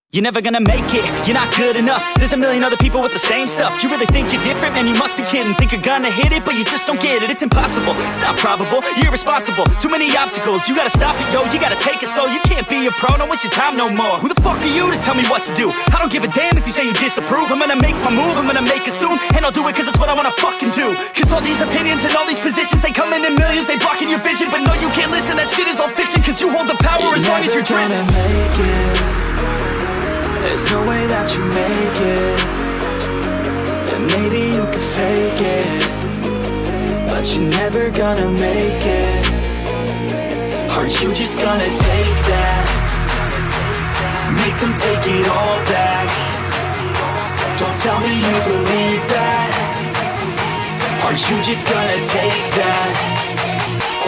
You're never gonna make it, you're not good enough. There's a million other people with the same stuff. You really think you're different? Man, you must be kidding. Think you're gonna hit it, but you just don't get it. It's impossible, it's not probable, you're irresponsible. Too many obstacles, you gotta stop it, yo. You gotta take it slow, you can't be a pro. Don't waste your time no more. Who the fuck are you to tell me what to do? I don't give a damn if you say you disapprove. I'm gonna make my move, I'm gonna make it soon. And I'll do it cause it's what I wanna fucking do. Cause all these opinions and all these positions, they come in millions, they blocking your vision. But no, you can't listen, that shit is all fiction. Cause you hold the power as long as you're dreaming. There's no way that you make it. And maybe you could fake it, but you're never gonna make it. Are you just gonna take that? Make them take it all back. Don't tell me you believe that. Are you just gonna take that?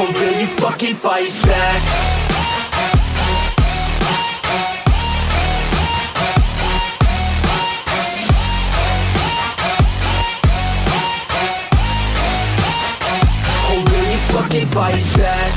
Or will you fucking fight back? Fight back.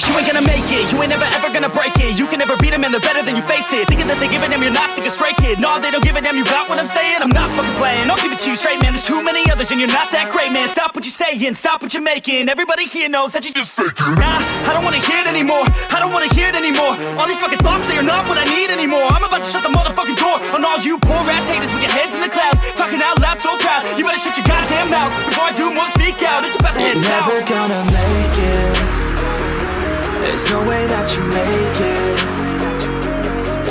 You ain't gonna make it, you ain't never ever gonna break it. You can never beat them and they're better than you face it. Thinking that they give a damn, you're not thinking straight, kid. No, they don't give a damn, you got what I'm saying? I'm not fucking playing, I'll give it to you straight, man. There's too many others and you're not that great, man. Stop what you're saying, stop what you're making. Everybody here knows that you just faking. Nah, I don't wanna hear it anymore, I don't wanna hear it anymore. All these fucking thoughts, they are not what I need anymore. I'm about to shut the motherfucking door on all you poor ass haters with your heads in the clouds, talking out loud so proud. You better shut your goddamn mouth before I do more speak out. It's about to head south. Never gonna make it. There's no way that you make it.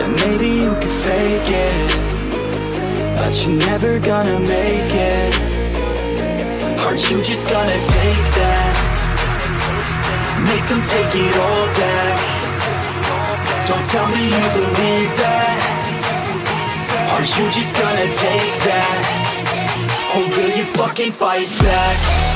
And maybe you could fake it, but you're never gonna make it. Are you just gonna take that? Make them take it all back. Don't tell me you believe that. Are you just gonna take that? Or will you fucking fight back?